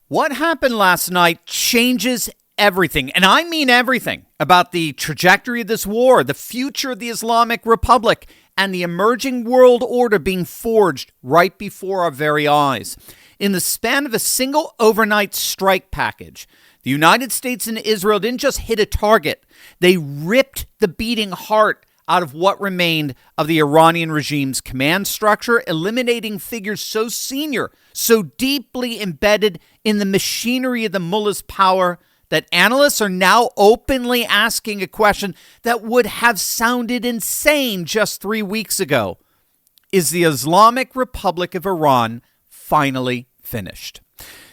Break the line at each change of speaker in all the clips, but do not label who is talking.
What happened last night changes everything, and I mean everything, about the trajectory of this war, the future of the Islamic Republic, and the emerging world order being forged right before our very eyes. In the span of a single overnight strike package, the United States and Israel didn't just hit a target, they ripped the beating heart out of what remained of the Iranian regime's command structure, eliminating figures so senior, so deeply embedded in the machinery of the mullah's power that analysts are now openly asking a question that would have sounded insane just 3 weeks ago. Is the Islamic Republic of Iran finally finished?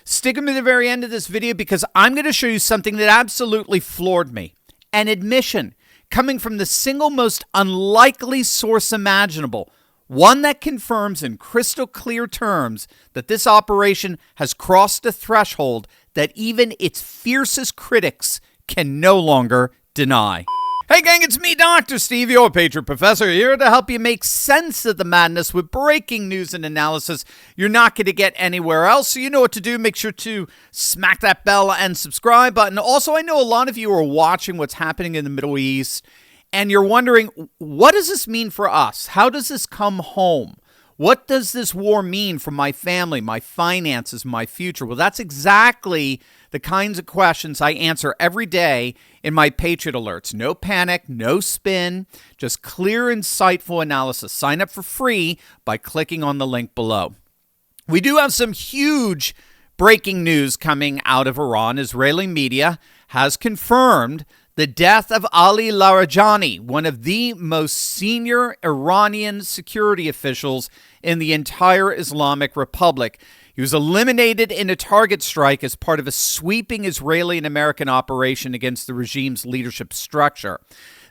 Stick with me to the very end of this video because I'm going to show you something that absolutely floored me. An admission coming from the single most unlikely source imaginable, one that confirms in crystal clear terms that this operation has crossed a threshold that even its fiercest critics can no longer deny. Hey gang, it's me, Dr. Steve, your Patriot Professor, here to help you make sense of the madness with breaking news and analysis you're not going to get anywhere else. So you know what to do. Make sure to smack that bell and subscribe button. Also, I know a lot of you are watching what's happening in the Middle East, and you're wondering, what does this mean for us? How does this come home? What does this war mean for my family, my finances, my future? Well, that's exactly the kinds of questions I answer every day in my Patriot Alerts. No panic, no spin, just clear, insightful analysis. Sign up for free by clicking on the link below. We do have some huge breaking news coming out of Iran. Israeli media has confirmed the death of Ali Larijani, one of the most senior Iranian security officials in the entire Islamic Republic. He was eliminated in a target strike as part of a sweeping Israeli and American operation against the regime's leadership structure.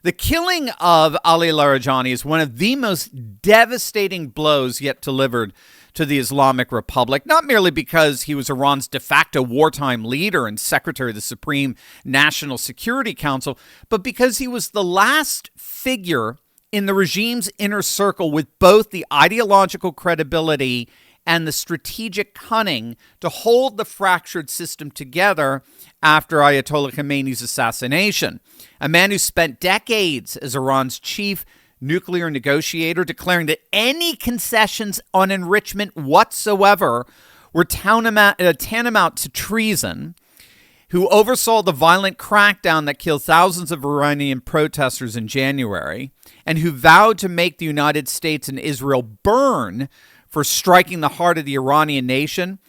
The killing of Ali Larijani is one of the most devastating blows yet delivered to the Islamic Republic, not merely because he was Iran's de facto wartime leader and secretary of the Supreme National Security Council, but because he was the last figure in the regime's inner circle with both the ideological credibility and the strategic cunning to hold the fractured system together after Ayatollah Khamenei's assassination. A man who spent decades as Iran's chief nuclear negotiator, declaring that any concessions on enrichment whatsoever were tantamount to treason, who oversaw the violent crackdown that killed thousands of Iranian protesters in January, and who vowed to make the United States and Israel burn for striking the heart of the Iranian nation.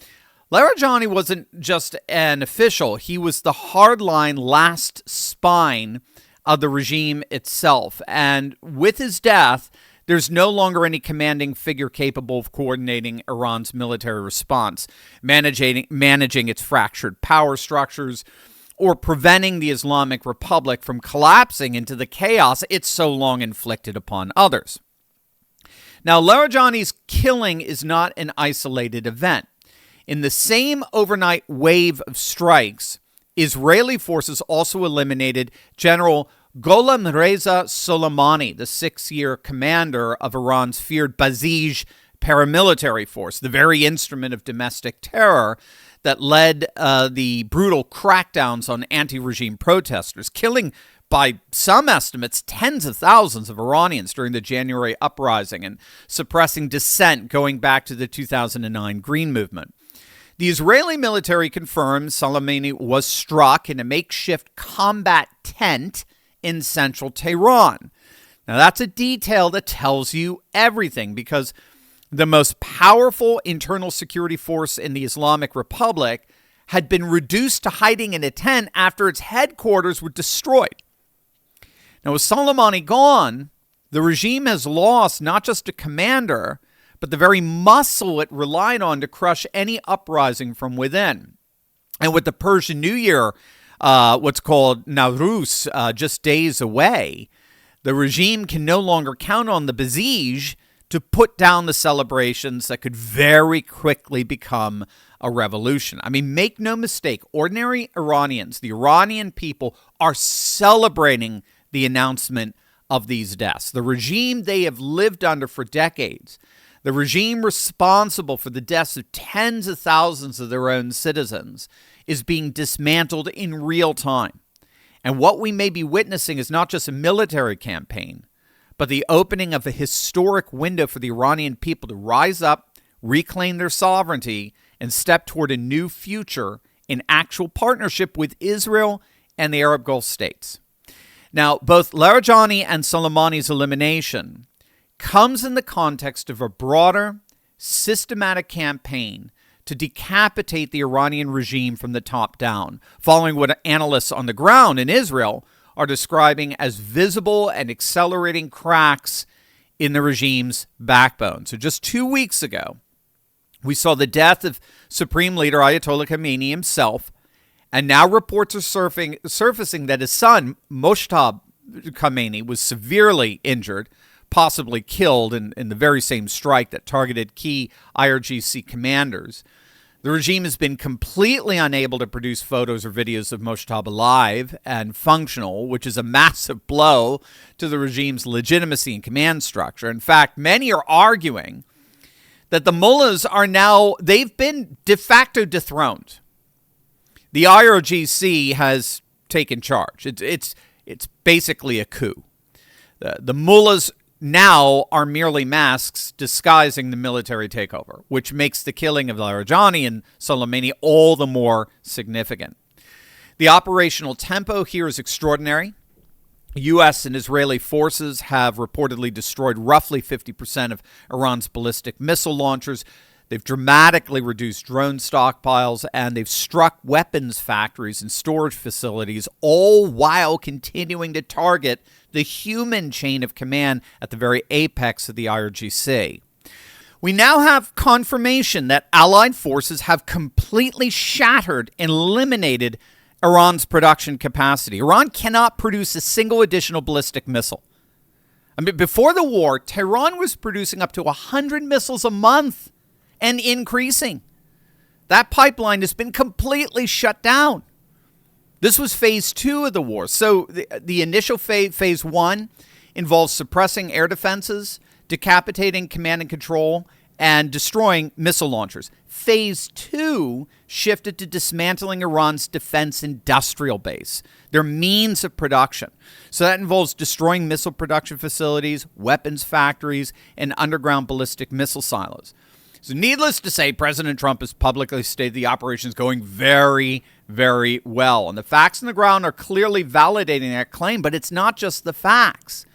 Larijani wasn't just an official. He was the hardline last spine of the regime itself. And with his death, there's no longer any commanding figure capable of coordinating Iran's military response, managing its fractured power structures, or preventing the Islamic Republic from collapsing into the chaos it so long inflicted upon others. Now, Larijani's killing is not an isolated event. In the same overnight wave of strikes, Israeli forces also eliminated General Gholam Reza Soleimani, the 6-year commander of Iran's feared Basij paramilitary force, the very instrument of domestic terror that led the brutal crackdowns on anti-regime protesters, killing, by some estimates, tens of thousands of Iranians during the January uprising and suppressing dissent going back to the 2009 Green Movement. The Israeli military confirms Soleimani was struck in a makeshift combat tent in central Tehran. Now, that's a detail that tells you everything, because the most powerful internal security force in the Islamic Republic had been reduced to hiding in a tent after its headquarters were destroyed. Now, with Soleimani gone, the regime has lost not just a commander, but the very muscle it relied on to crush any uprising from within. And with the Persian New Year, what's called Nowruz, just days away, the regime can no longer count on the Basij to put down the celebrations that could very quickly become a revolution. I mean, make no mistake, ordinary Iranians, the Iranian people, are celebrating the announcement of these deaths. The regime they have lived under for decades, The regime responsible for the deaths of tens of thousands of their own citizens is being dismantled in real time. And what we may be witnessing is not just a military campaign, but the opening of a historic window for the Iranian people to rise up, reclaim their sovereignty, and step toward a new future in actual partnership with Israel and the Arab Gulf states. Now, both Larijani and Soleimani's elimination comes in the context of a broader, systematic campaign to decapitate the Iranian regime from the top down, following what analysts on the ground in Israel are describing as visible and accelerating cracks in the regime's backbone. So just 2 weeks ago, we saw the death of Supreme Leader Ayatollah Khamenei himself, and now reports are surfacing that his son, Mojtaba Khamenei, was severely injured, possibly killed in the very same strike that targeted key IRGC commanders. The regime has been completely unable to produce photos or videos of Mojtaba alive and functional, which is a massive blow to the regime's legitimacy and command structure. In fact, many are arguing that the mullahs they've been de facto dethroned. The IRGC has taken charge. It's basically a coup. The mullahs now are merely masks disguising the military takeover, which makes the killing of Larijani and Soleimani all the more significant. The operational tempo here is extraordinary. U.S. and Israeli forces have reportedly destroyed roughly 50% of Iran's ballistic missile launchers. They've dramatically reduced drone stockpiles, and they've struck weapons factories and storage facilities, all while continuing to target the human chain of command at the very apex of the IRGC. We now have confirmation that Allied forces have completely shattered and eliminated Iran's production capacity. Iran cannot produce a single additional ballistic missile. I mean, before the war, Tehran was producing up to 100 missiles a month and increasing. That pipeline has been completely shut down. This was phase 2 of the war. So the initial phase 1 involves suppressing air defenses, decapitating command and control, and destroying missile launchers. Phase 2 shifted to dismantling Iran's defense industrial base, their means of production. So that involves destroying missile production facilities, weapons factories, and underground ballistic missile silos. So needless to say, President Trump has publicly stated the operation is going very, very well. And the facts on the ground are clearly validating that claim, but it's not just the facts.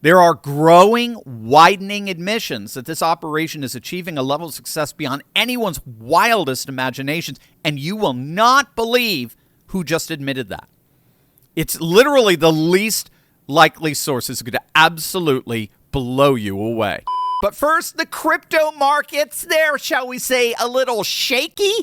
There are growing, widening admissions that this operation is achieving a level of success beyond anyone's wildest imaginations, and you will not believe who just admitted that. It's literally the least likely source. It's going to absolutely blow you away. But first, the crypto markets, they're, shall we say, a little shaky,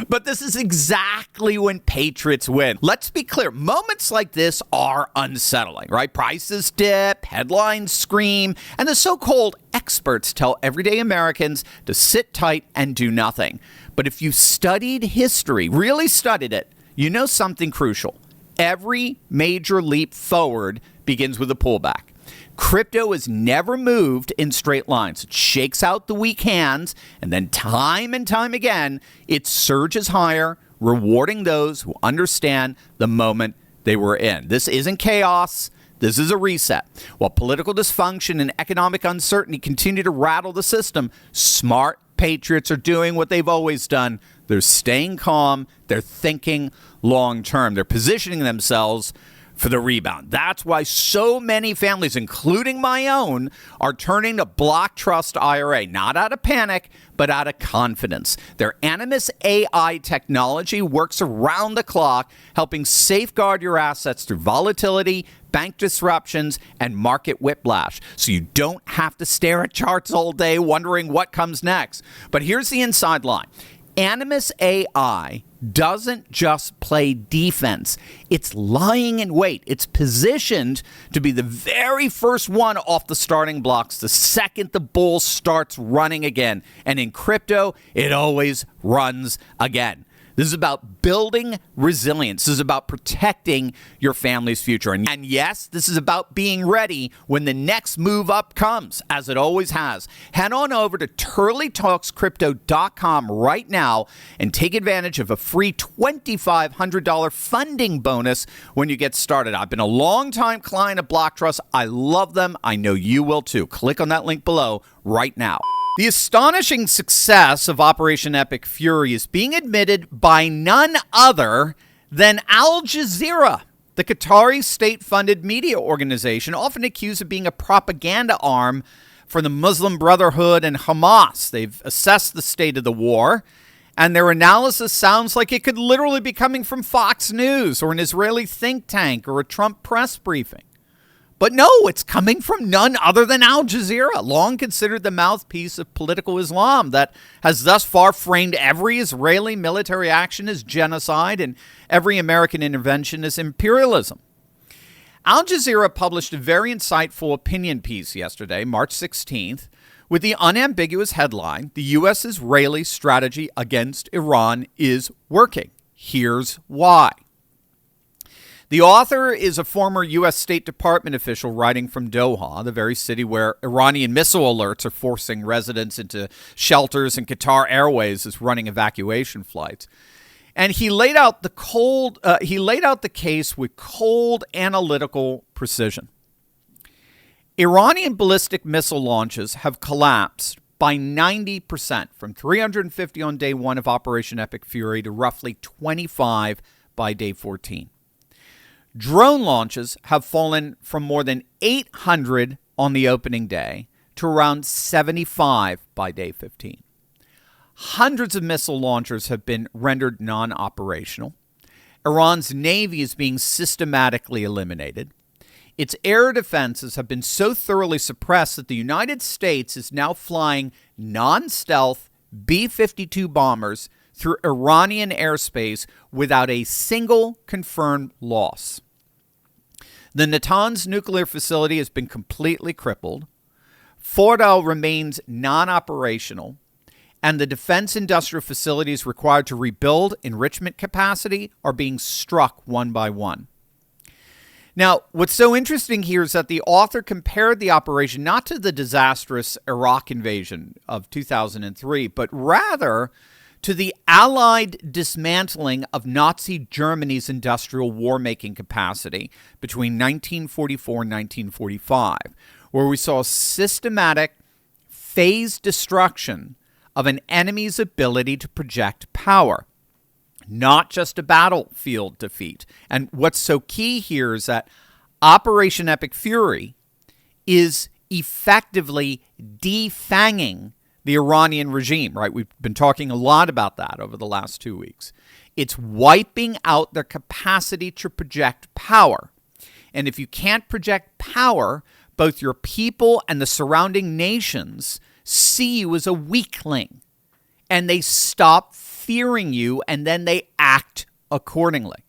but this is exactly when patriots win. Let's be clear, moments like this are unsettling, right? Prices dip, headlines scream, and the so-called experts tell everyday Americans to sit tight and do nothing. But if you studied history, really studied it, you know something crucial. Every major leap forward begins with a pullback. Crypto has never moved in straight lines. It shakes out the weak hands, and then time and time again, it surges higher, rewarding those who understand the moment they were in. This isn't chaos. This is a reset. While political dysfunction and economic uncertainty continue to rattle the system, smart patriots are doing what they've always done. They're staying calm. They're thinking long term. They're positioning themselves for the rebound. That's why so many families, including my own, are turning to Block Trust IRA, not out of panic, but out of confidence. Their Animus AI technology works around the clock, helping safeguard your assets through volatility, bank disruptions, and market whiplash. So you don't have to stare at charts all day wondering what comes next. But here's the inside line. Animus AI doesn't just play defense. It's lying in wait. It's positioned to be the very first one off the starting blocks the second the bull starts running again. And in crypto, it always runs again. This is about building resilience. This is about protecting your family's future. And yes, this is about being ready when the next move up comes, as it always has. Head on over to turleytalkscrypto.com right now and take advantage of a free $2,500 funding bonus when you get started. I've been a long-time client of Block Trust. I love them. I know you will too. Click on that link below right now. The astonishing success of Operation Epic Fury is being admitted by none other than Al Jazeera, the Qatari state-funded media organization, often accused of being a propaganda arm for the Muslim Brotherhood and Hamas. They've assessed the state of the war, and their analysis sounds like it could literally be coming from Fox News or an Israeli think tank or a Trump press briefing. But no, it's coming from none other than Al Jazeera, long considered the mouthpiece of political Islam that has thus far framed every Israeli military action as genocide and every American intervention as imperialism. Al Jazeera published a very insightful opinion piece yesterday, March 16th, with the unambiguous headline, "The U.S.-Israeli strategy against Iran is working. Here's why." The author is a former U.S. State Department official writing from Doha, the very city where Iranian missile alerts are forcing residents into shelters and Qatar Airways is running evacuation flights. And he laid out the case with cold analytical precision. Iranian ballistic missile launches have collapsed by 90%, from 350 on day 1 of Operation Epic Fury to roughly 25 by day 14. Drone launches have fallen from more than 800 on the opening day to around 75 by day 15. Hundreds of missile launchers have been rendered non-operational. Iran's navy is being systematically eliminated. Its air defenses have been so thoroughly suppressed that the United States is now flying non-stealth B-52 bombers through Iranian airspace without a single confirmed loss. The Natanz nuclear facility has been completely crippled. Fordow remains non-operational, and the defense industrial facilities required to rebuild enrichment capacity are being struck one by one. Now, what's so interesting here is that the author compared the operation not to the disastrous Iraq invasion of 2003, but rather to the Allied dismantling of Nazi Germany's industrial war-making capacity between 1944 and 1945, where we saw systematic, phased destruction of an enemy's ability to project power, not just a battlefield defeat. And what's so key here is that Operation Epic Fury is effectively defanging the Iranian regime, right? We've been talking a lot about that over the last 2 weeks. It's wiping out their capacity to project power. And if you can't project power, both your people and the surrounding nations see you as a weakling. And they stop fearing you, and then they act accordingly.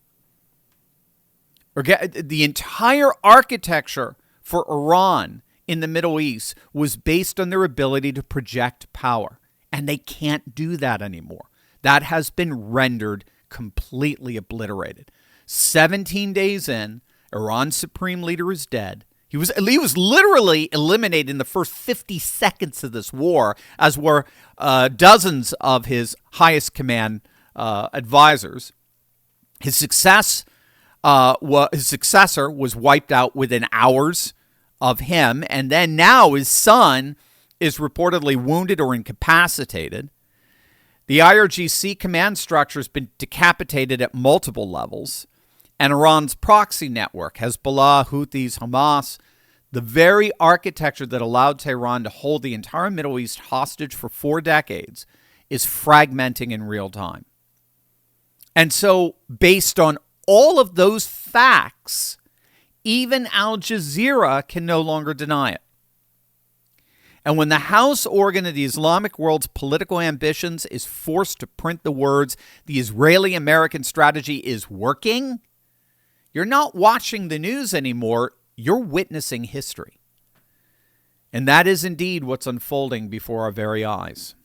The entire architecture for Iran in the Middle East was based on their ability to project power. And they can't do that anymore. That has been rendered completely obliterated. 17 days in, Iran's supreme leader is dead. He was literally eliminated in the first 50 seconds of this war, as were dozens of his highest command advisors. His successor was wiped out within hours of him, and then now his son is reportedly wounded or incapacitated. The IRGC command structure has been decapitated at multiple levels, and Iran's proxy network, Hezbollah, Houthis, Hamas, the very architecture that allowed Tehran to hold the entire Middle East hostage for 4 decades, is fragmenting in real time. And so, based on all of those facts, even Al Jazeera can no longer deny it. And when the House organ of the Islamic world's political ambitions is forced to print the words, "The Israeli-American strategy is working," you're not watching the news anymore, you're witnessing history. And that is indeed what's unfolding before our very eyes.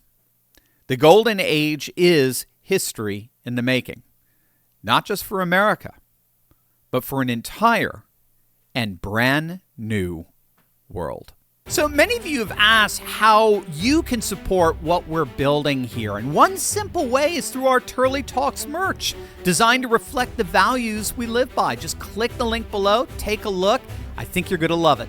The golden age is history in the making, not just for America, but for an entire and brand new world. So many of you have asked how you can support what we're building here. And one simple way is through our Turley Talks merch, designed to reflect the values we live by. Just click the link below, take a look. I think you're going to love it.